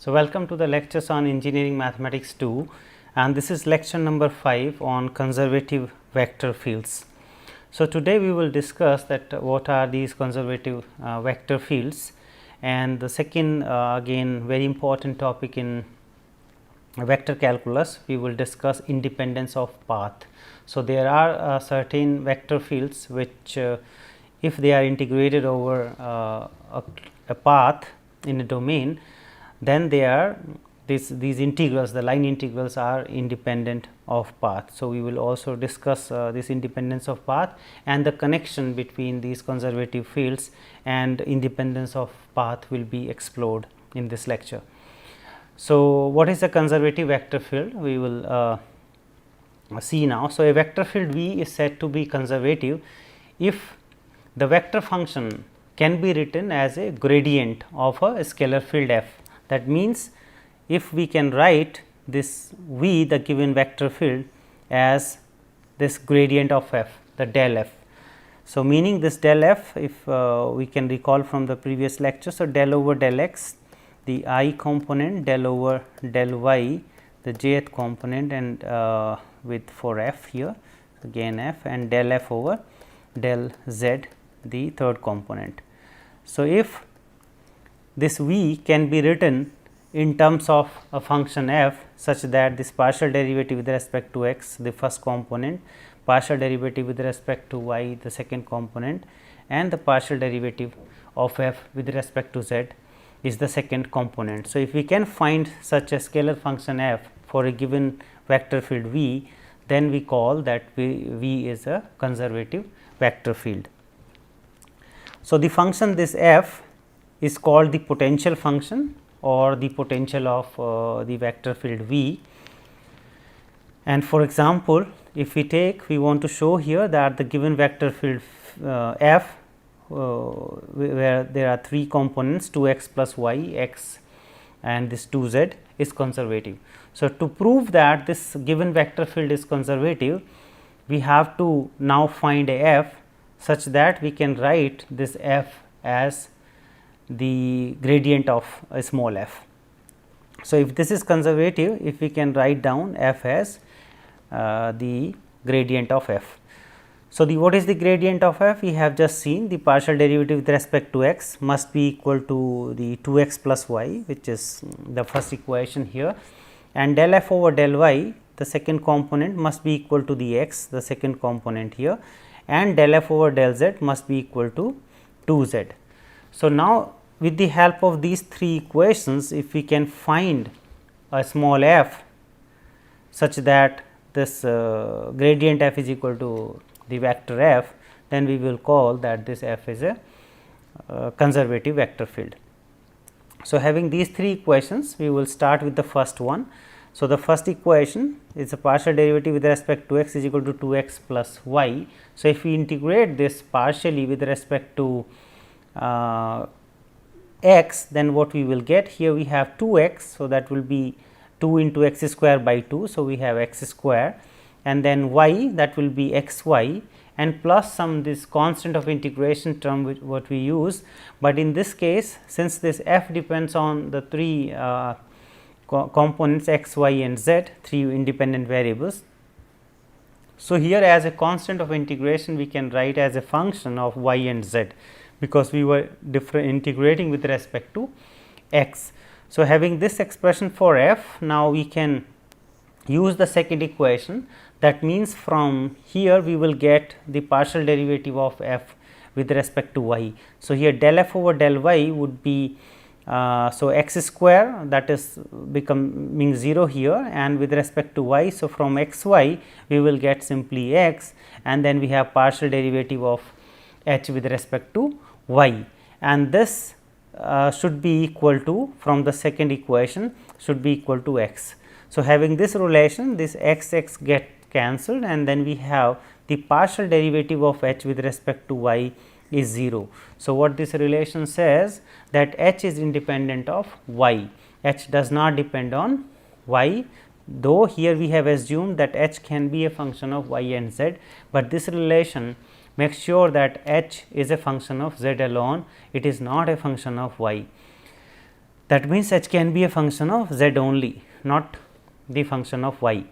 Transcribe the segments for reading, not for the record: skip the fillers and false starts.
So, welcome to the lectures on engineering mathematics 2, and this is lecture number 5 on conservative vector fields. So, today we will discuss that what are these conservative vector fields, and the second again very important topic in vector calculus, we will discuss independence of path. So, there are certain vector fields which if they are integrated over a path in a domain, then they are these integrals, the line integrals are independent of path. So, we will also discuss this independence of path and the connection between these conservative fields and independence of path will be explored in this lecture. So, what is a conservative vector field? We will see now. So, a vector field V is said to be conservative if the vector function can be written as a gradient of a scalar field f. That means, if we can write this V, the given vector field, as this gradient of f, the del f. So, meaning this del f, if we can recall from the previous lecture. So, del over del x, the I component, del over del y, the jth component, and with for f here again f, and del f over del z, the third component. So, if this V can be written in terms of a function f such that this partial derivative with respect to x, the first component, partial derivative with respect to y, the second component, and the partial derivative of f with respect to z is the second component. So, if we can find such a scalar function f for a given vector field V, then we call that V is a conservative vector field. So, the function this f is called the potential function or the potential of the vector field V. And for example, if we want to show here that the given vector field f where there are three components 2x plus y, x and this 2z is conservative. So, to prove that this given vector field is conservative, we have to now find a f such that we can write this f as the gradient of a small f. So, if this is conservative, if we can write down f as the gradient of f. So, what is the gradient of f? We have just seen the partial derivative with respect to x must be equal to the 2x plus y, which is the first equation here, and del f over del y, the second component, must be equal to the x, the second component here, and del f over del z must be equal to 2z. So, now with the help of these three equations, if we can find a small f such that this gradient f is equal to the vector f, then we will call that this f is a conservative vector field. So, having these three equations, we will start with the first one. So, the first equation is a partial derivative with respect to x is equal to 2x plus y. So, if we integrate this partially with respect to x, then what we will get here, we have 2x. So, that will be 2 into x square by 2. So, we have x square, and then y, that will be x y, and plus some this constant of integration term which what we use. But in this case, since this f depends on the three components x, y and z, three independent variables. So, here as a constant of integration we can write as a function of y and z, because we were integrating with respect to x. So, having this expression for f, now we can use the second equation. That means, from here we will get the partial derivative of f with respect to y. So, here del f over del y would be so x square, that is becoming 0 here, and with respect to y. So, from x y we will get simply x, and then we have partial derivative of h with respect to y, and this should be equal to, from the second equation, should be equal to x. So, having this relation, this x get cancelled, and then we have the partial derivative of h with respect to y is 0. So, what this relation says, that h is independent of y, h does not depend on y, though here we have assumed that h can be a function of y and z, but this relation makes sure that h is a function of z alone, it is not a function of y. That means h can be a function of z only, not the function of y.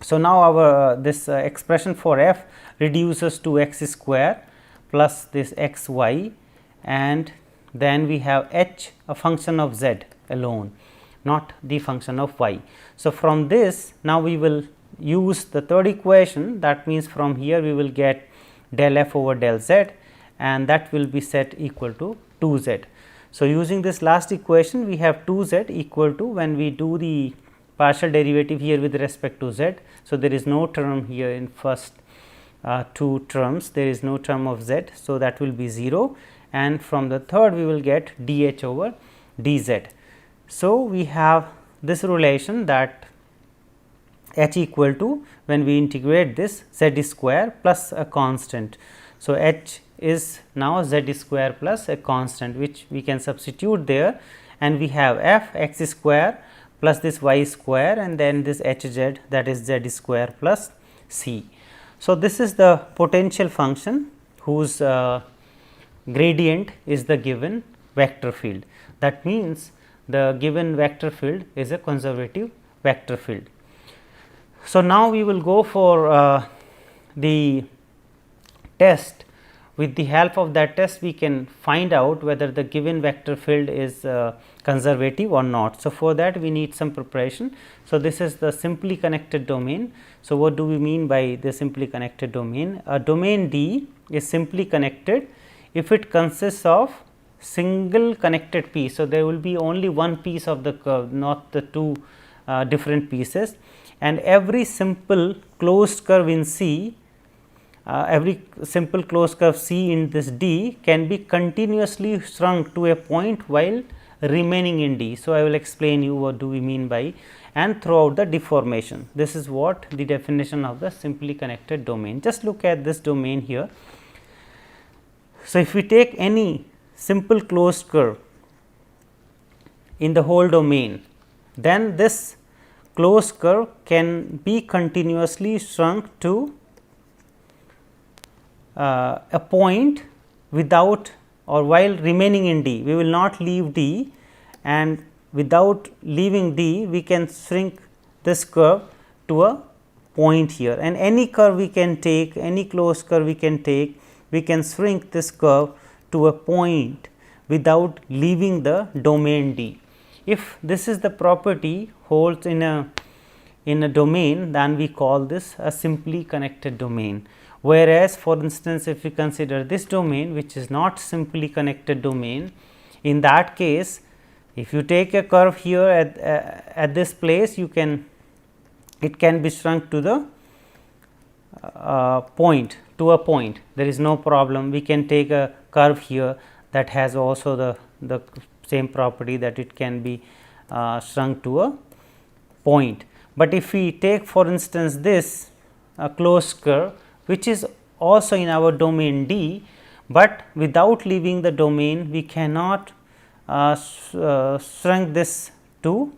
So, now our this expression for f reduces to x square plus this x y, and then we have h a function of z alone, not the function of y. So, from this now we will use the third equation, that means from here we will get del f over del z, and that will be set equal to 2 z. So, using this last equation we have 2 z equal to, when we do the partial derivative here with respect to z. So, there is no term here in first two terms, there is no term of z. So, that will be 0, and from the third we will get dh over dz. So, we have this relation that h equal to, when we integrate this, z square plus a constant. So, h is now z square plus a constant, which we can substitute there, and we have f x square plus this y square, and then this h z, that is z square plus c. So, this is the potential function whose gradient is the given vector field. That means, the given vector field is a conservative vector field. So, now we will go for the test. With the help of that test, we can find out whether the given vector field is conservative or not. So, for that we need some preparation. So, this is the simply connected domain. So, what do we mean by the simply connected domain? A domain D is simply connected if it consists of single connected piece. So, there will be only one piece of the curve, not the two different pieces, and every simple closed curve in C, every simple closed curve C in this D can be continuously shrunk to a point while remaining in D. So, I will explain you what do we mean by, and throughout the deformation. This is what the definition of the simply connected domain. Just look at this domain here. So, if we take any simple closed curve in the whole domain, then this closed curve can be continuously shrunk to a point without or while remaining in D. We will not leave D, and without leaving D we can shrink this curve to a point here, and any curve we can take, any closed curve we can take, we can shrink this curve to a point without leaving the domain D. If this is the property holds in a domain, then we call this a simply connected domain. Whereas, for instance, if we consider this domain which is not simply connected domain, in that case if you take a curve here at this place, it can be shrunk to the point, to a point, there is no problem. We can take a curve here that has also the same property, that it can be shrunk to a point. But if we take, for instance, this closed curve which is also in our domain D, but without leaving the domain we cannot shrink this to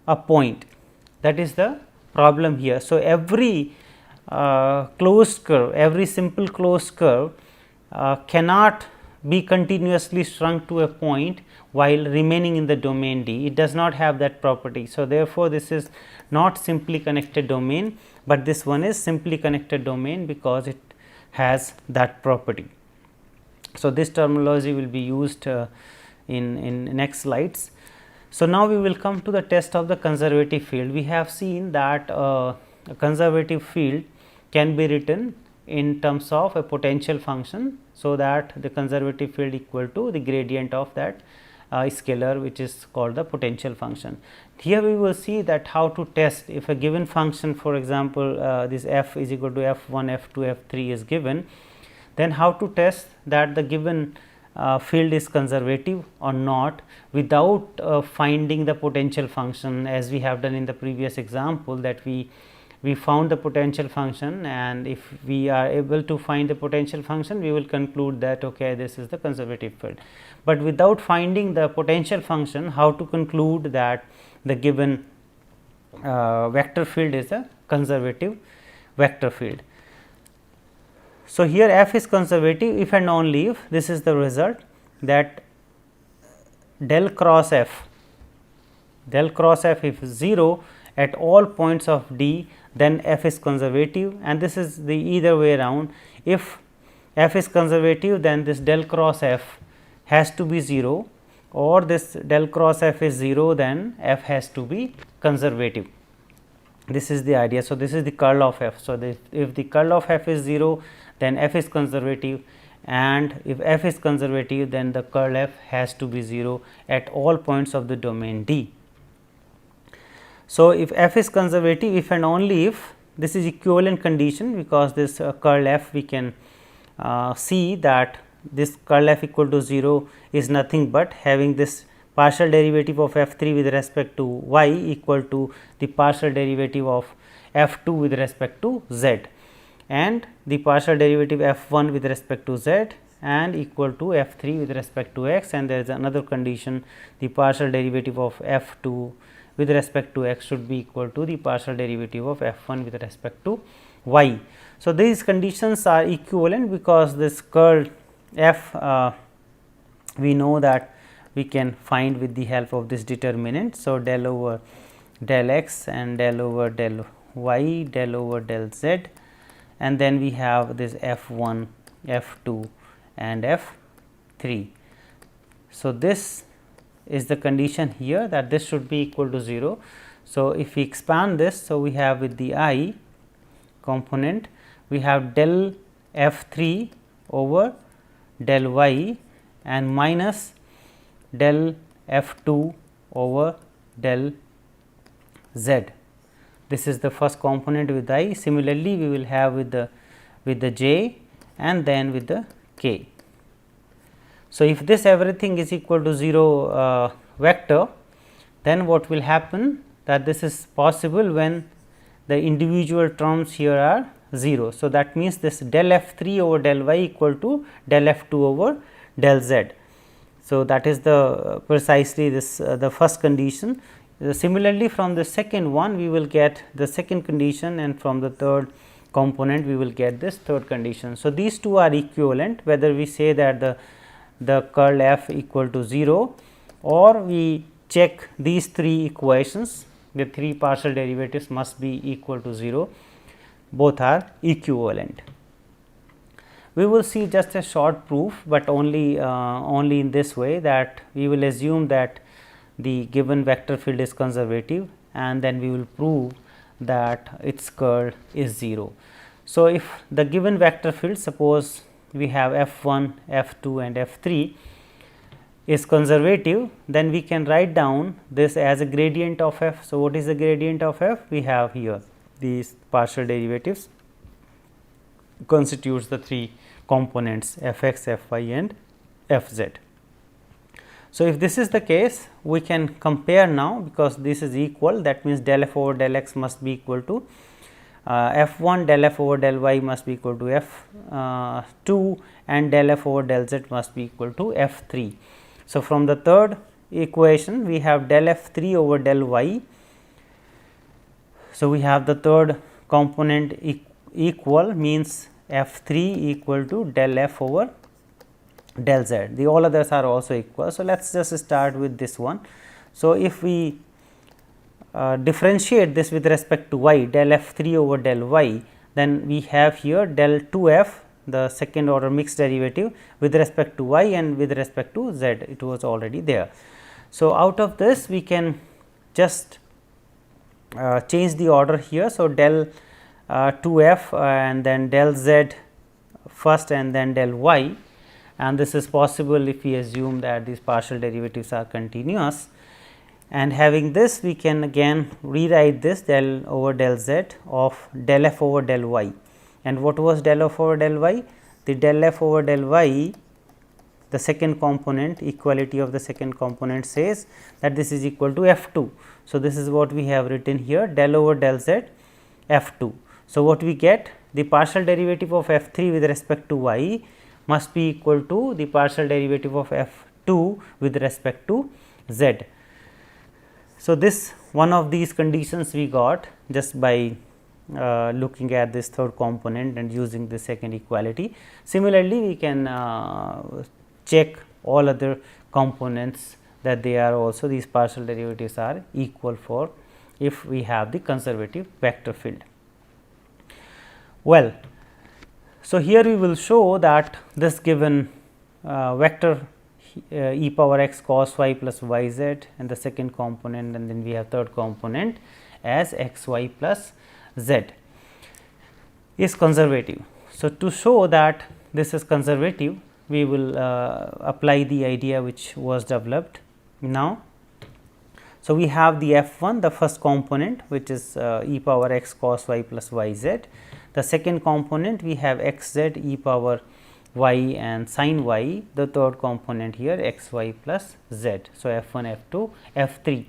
a point. That is the problem here. So, every closed curve, every simple closed curve cannot be continuously shrunk to a point while remaining in the domain D. It does not have that property. So, therefore, this is not simply connected domain, but this one is simply connected domain because it has that property. So, this terminology will be used in next slides. So, now we will come to the test of the conservative field. We have seen that a conservative field can be written in terms of a potential function. So, that the conservative field equal to the gradient of that scalar, which is called the potential function. Here we will see that how to test if a given function, for example, this f is equal to f1, f2, f3 is given, then how to test that the given field is conservative or not without finding the potential function, as we have done in the previous example, that we found the potential function, and if we are able to find the potential function, we will conclude that okay, this is the conservative field. But without finding the potential function, how to conclude that the given vector field is a conservative vector field. So, here f is conservative if and only if this is the result, that del cross f if 0 at all points of D, then f is conservative, and this is the either way around. If f is conservative, then this del cross f has to be 0, or this del cross f is 0, then f has to be conservative. This is the idea. So, this is the curl of f. So, if the curl of f is 0, then f is conservative, and if f is conservative, then the curl f has to be 0 at all points of the domain D. So, if f is conservative, if and only if this is equivalent condition, because this curl f we can see that this curl f equal to 0 is nothing but having this partial derivative of f 3 with respect to y equal to the partial derivative of f 2 with respect to z, and the partial derivative f 1 with respect to z and equal to f 3 with respect to x, and there is another condition, the partial derivative of f 2 with respect to x should be equal to the partial derivative of f 1 with respect to y. So, these conditions are equivalent because this curl f we know that we can find with the help of this determinant. So, del over del x and del over del y, del over del z, and then we have this f 1, f 2 and f 3. So, this is the condition here that this should be equal to 0. So, if we expand this, so we have with the I component, we have del f 3 over del y and minus del f 2 over del z. This is the first component with I. Similarly, we will have with the j and then with the k. So, if this everything is equal to 0 vector, then what will happen, that this is possible when the individual terms here are 0. So, that means this del f 3 over del y equal to del f 2 over del z. So, that is the precisely this the first condition. Similarly, from the second one we will get the second condition, and from the third component we will get this third condition. So, these two are equivalent, whether we say that the curl f equal to 0, or we check these three equations, the three partial derivatives must be equal to 0, both are equivalent. We will see just a short proof, but only in this way, that we will assume that the given vector field is conservative, and then we will prove that its curl is 0. So, if the given vector field, suppose we have f 1, f 2 and f 3 is conservative, then we can write down this as a gradient of f. So, what is the gradient of f? We have here these partial derivatives constitutes the three components f x, f y and f z. So, if this is the case, we can compare now, because this is equal, that means del f over del x must be equal to f 1, del f over del y must be equal to f 2, and del f over del z must be equal to f 3. So, from the third equation we have del f 3 over del y. So, we have the third component equal, means f 3 equal to del f over del z. The all others are also equal. So, let us just start with this one. So, if we differentiate this with respect to y, del f 3 over del y, then we have here del 2 f, the second order mixed derivative with respect to y and with respect to z, it was already there. So, out of this we can just change the order here. So, del 2 f and then del z first and then del y, and this is possible if we assume that these partial derivatives are continuous. And having this, we can again rewrite this del over del z of del f over del y. And what was del f over del y? The del f over del y, the second component, equality of the second component says that this is equal to f 2. So, this is what we have written here, del over del z f 2. So, what we get, the partial derivative of f 3 with respect to y must be equal to the partial derivative of f 2 with respect to z. So, this one of these conditions we got just by looking at this third component and using the second equality. Similarly, we can check all other components that they are also, these partial derivatives are equal for if we have the conservative vector field. Well, so here we will show that this given vector e power x cos y plus y z and the second component, and then we have third component as x y plus z is conservative. So, to show that this is conservative, we will apply the idea which was developed now. So, we have the f1, the first component, which is e power x cos y plus y z. The second component, we have x z e power y and sin y. The third component here x y plus z. So, f1, f2, f3,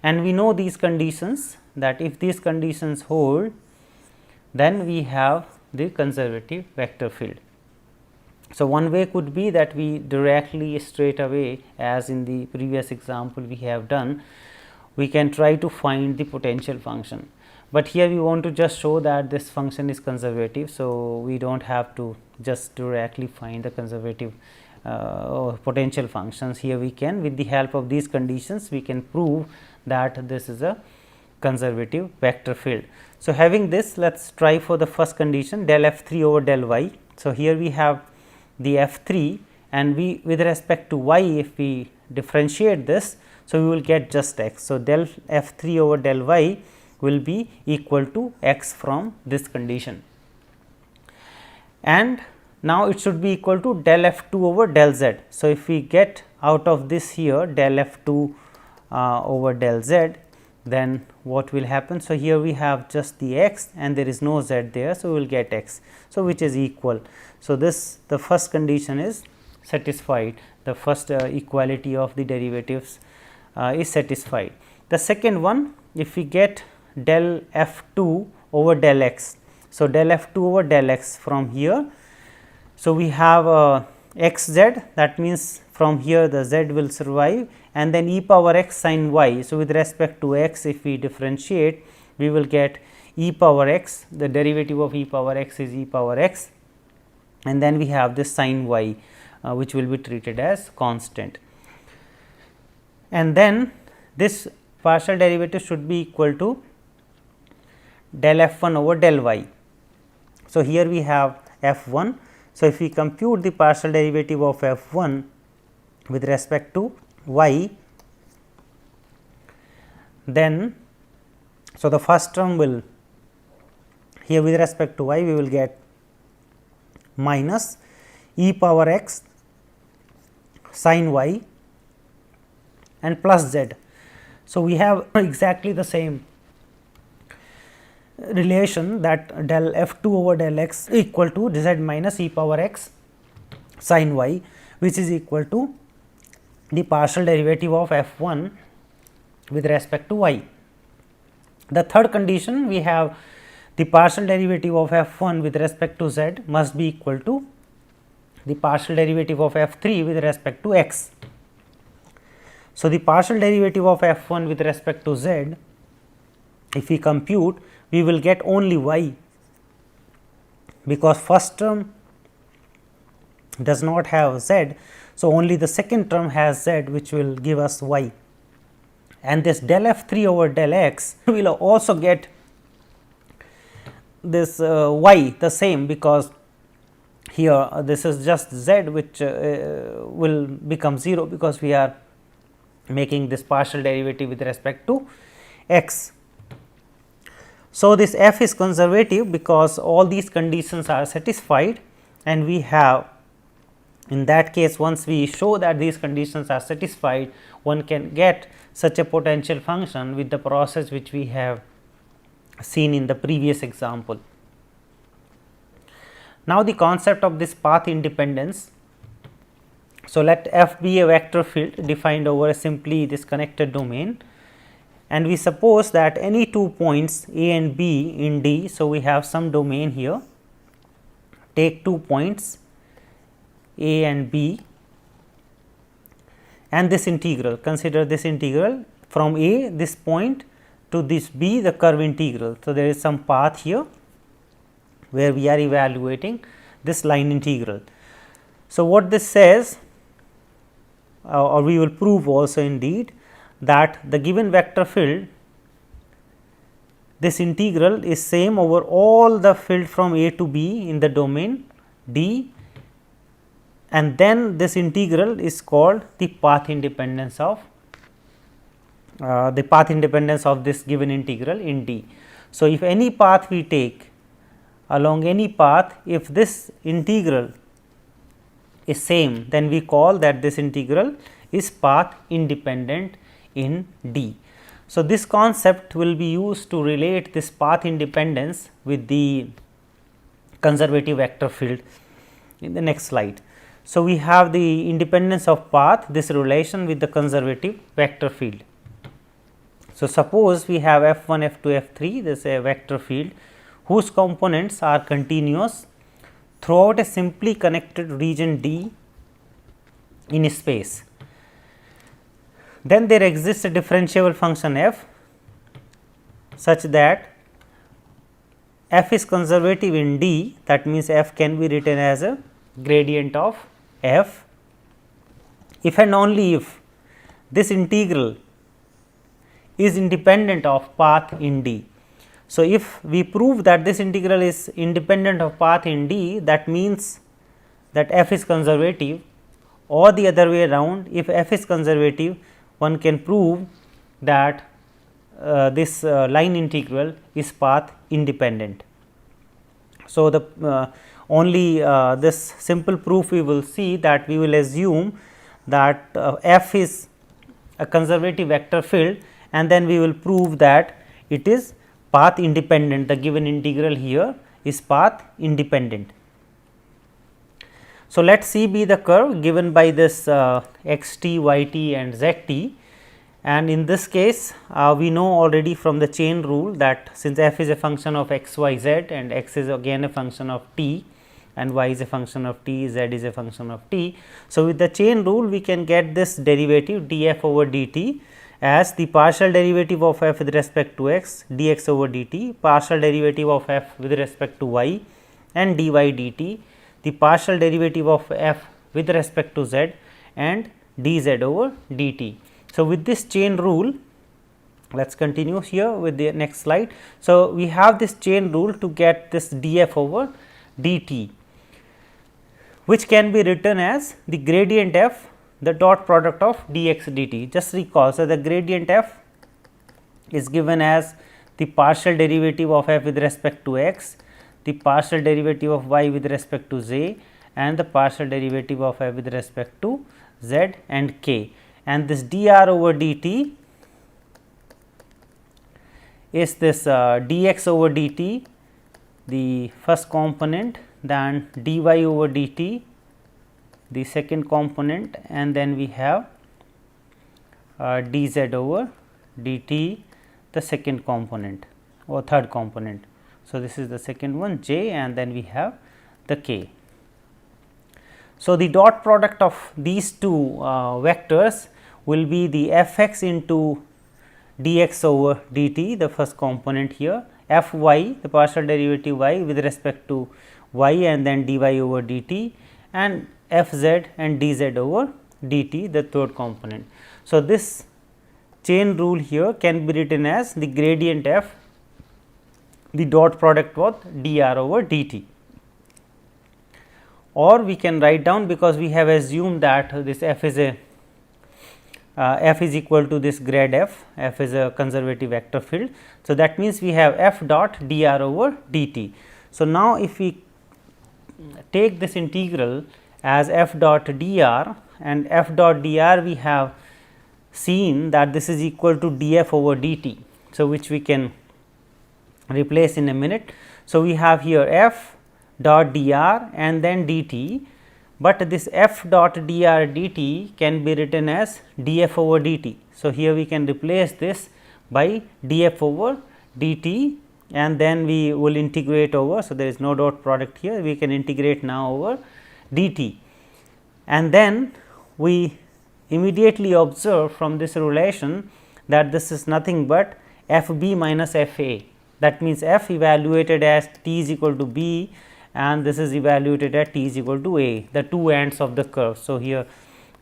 and we know these conditions, that if these conditions hold, then we have the conservative vector field. So, one way could be that we directly straight away, as in the previous example we have done, we can try to find the potential function, but here we want to just show that this function is conservative. So, we do not have to just directly find the conservative potential functions. Here we can, with the help of these conditions, we can prove that this is a conservative vector field. So, having this, let us try for the first condition, del f3 over del y. So, here we have the f3, and we, with respect to y, if we differentiate this, so we will get just x. So, del f3 over del y will be equal to x from this condition, and now it should be equal to del f2 over del z. So, if we get out of this here del f2 over del z, then what will happen? So, here we have just the x and there is no z there. So, we will get x. So, which is equal. So, this, the first condition is satisfied, the first equality of the derivatives is satisfied. The second one, if we get del f2 over del x. So, del f2 over del x from here. So, we have x z, that means from here the z will survive, and then e power x sin y. So, with respect to x, if we differentiate, we will get e power x, the derivative of e power x is e power x, and then we have this sin y which will be treated as constant, and then this partial derivative should be equal to del f1 over del y. So, here we have f1. So, if we compute the partial derivative of f1 with respect to y, then, so the first term will, here with respect to y, we will get minus e power x sin y and plus z. So, we have exactly the same relation, that del f2 over del x equal to z minus e power x sin y, which is equal to the partial derivative of f1 with respect to y. The third condition, we have the partial derivative of f1 with respect to z must be equal to the partial derivative of f3 with respect to x. So, the partial derivative of f1 with respect to z, if we compute, we will get only y, because first term does not have z. So, only the second term has z, which will give us y, and this del f3 over del x will also get this y the same, because here this is just z, which will become 0, because we are making this partial derivative with respect to x. So, this f is conservative because all these conditions are satisfied, and we have, in that case, once we show that these conditions are satisfied, one can get such a potential function with the process which we have seen in the previous example. Now, the concept of this path independence. So, let f be a vector field defined over simply this connected domain, and we suppose that any 2 points a and b in D. So, we have some domain here, take 2 points a and b, and this integral, consider this integral from a, this point, to this b, the curve integral. So, there is some path here where we are evaluating this line integral. So, what this says, or we will prove also indeed that the given vector field, this integral is same over all the field from A to B in the domain D, and then this integral is called the path independence of this given integral in D. So, if any path we take along any path, if this integral is same, then we call that this integral is path independent in D. So, this concept will be used to relate this path independence with the conservative vector field in the next slide. So, we have the independence of path, this relation with the conservative vector field. So, suppose we have f1, f2, f3, this is a vector field whose components are continuous throughout a simply connected region D in space. Then there exists a differentiable function f such that f is conservative in D, that means f can be written as a gradient of f if and only if this integral is independent of path in D. So, if we prove that this integral is independent of path in D, that means that f is conservative, or the other way around, if f is conservative, one can prove that this line integral is path independent. So, the only this simple proof we will see, that we will assume that f is a conservative vector field, and then we will prove that it is path independent, the given integral here is path independent. So, let C be the curve given by this x t, y t and z t, and in this case we know already from the chain rule that since f is a function of x, y, z and x is again a function of t and y is a function of t, z is a function of t. So, with the chain rule we can get this derivative df over dt as the partial derivative of f with respect to x dx over dt, partial derivative of f with respect to y and dy dt, the partial derivative of f with respect to z and dz over dt. So, with this chain rule, let us continue here with the next slide. So, we have this chain rule to get this df over dt, which can be written as the gradient f, the dot product of dx dt. Just recall, so the gradient f is given as the partial derivative of f with respect to x, the partial derivative of y with respect to z and the partial derivative of f with respect to z and k, and this dr over dt is this dx over dt, the first component, then dy over dt, the second component, and then we have dz over dt, the second component or third component. So, this is the second one j, and then we have the k. So, the dot product of these two vectors will be the f x into dx over dt, the first component here, f y, the partial derivative y with respect to y and then dy over dt, and f z and dz over dt, the third component. So, this chain rule here can be written as the gradient f, the dot product of dr over dt, or we can write down, because we have assumed that this f is a f is equal to this grad f, f is a conservative vector field. So, that means we have f dot dr over dt. So, now if we take this integral as f dot dr, and f dot dr we have seen that this is equal to df over dt. So, which we can replace in a minute. So, we have here f dot dr and then dt, but this f dot dr dt can be written as df over dt. So, here we can replace this by df over dt, and then we will integrate over. So, there is no dot product here, we can integrate now over dt, and then we immediately observe from this relation that this is nothing but f b minus f a. That means, f evaluated as t is equal to b and this is evaluated at t is equal to a, the two ends of the curve. So, here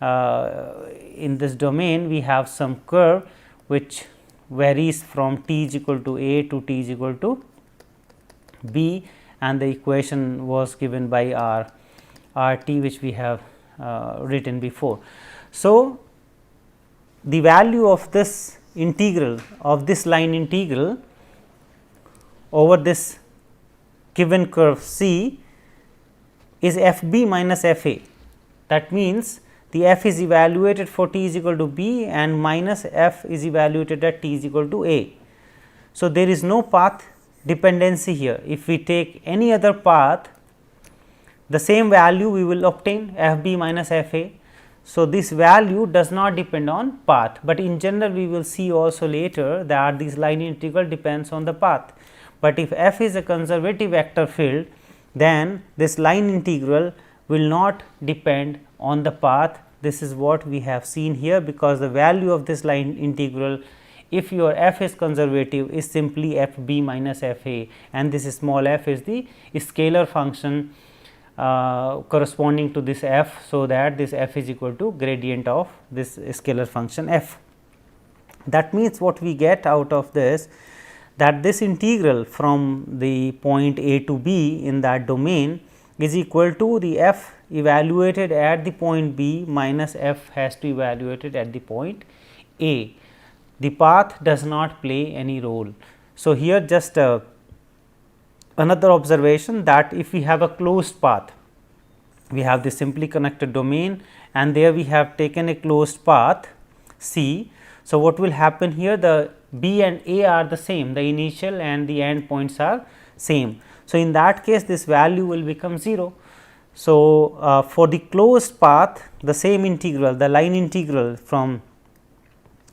in this domain we have some curve which varies from t is equal to a to t is equal to b, and the equation was given by r t which we have written before. So, the value of this integral of this line integral over this given curve C is f b minus f a. That means, the f is evaluated for t is equal to b and minus f is evaluated at t is equal to a. So, there is no path dependency here. If we take any other path, the same value we will obtain f b minus f a. So, this value does not depend on path, but in general we will see also later that this line integral depends on the path. But if f is a conservative vector field, then this line integral will not depend on the path. This is what we have seen here, because the value of this line integral, if your f is conservative, is simply f b minus f a, and this small f is the scalar function corresponding to this f. So, that this f is equal to gradient of this scalar function f. That means, what we get out of this, that this integral from the point a to b in that domain is equal to the f evaluated at the point b minus f has to be evaluated at the point a. The path does not play any role. So, here just another observation, that if we have a closed path, we have the simply connected domain and there we have taken a closed path C. So, what will happen here, the b and a are the same, the initial and the end points are same. So, in that case this value will become 0. So, for the closed path, the same integral, the line integral from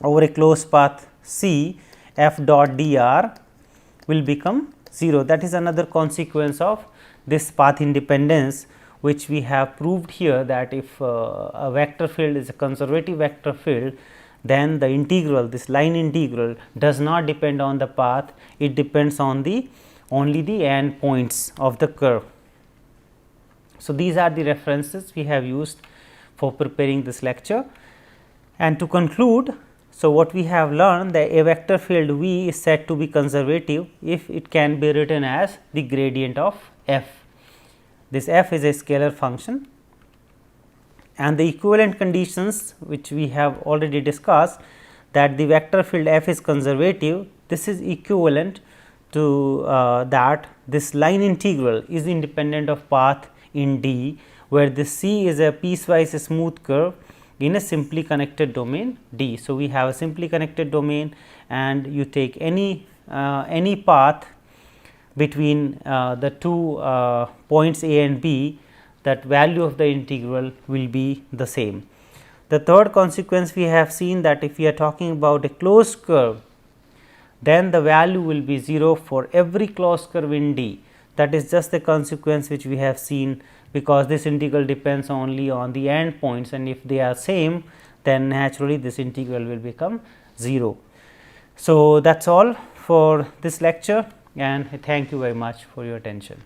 over a closed path C, f dot dr will become 0. That is another consequence of this path independence, which we have proved here, that if a vector field is a conservative vector field, then the integral, this line integral does not depend on the path, it depends on the only the end points of the curve. So, these are the references we have used for preparing this lecture. And to conclude, so what we have learned, that a vector field V is said to be conservative if it can be written as the gradient of f. This f is a scalar function, and the equivalent conditions which we have already discussed, that the vector field f is conservative, this is equivalent to that this line integral is independent of path in D, where this C is a piecewise smooth curve in a simply connected domain D. So, we have a simply connected domain and you take any path between the two points A and B, that value of the integral will be the same. The third consequence we have seen, that if we are talking about a closed curve, then the value will be 0 for every closed curve in D. That is just the consequence which we have seen, because this integral depends only on the end points, and if they are same, then naturally this integral will become 0. So, that is all for this lecture, and thank you very much for your attention.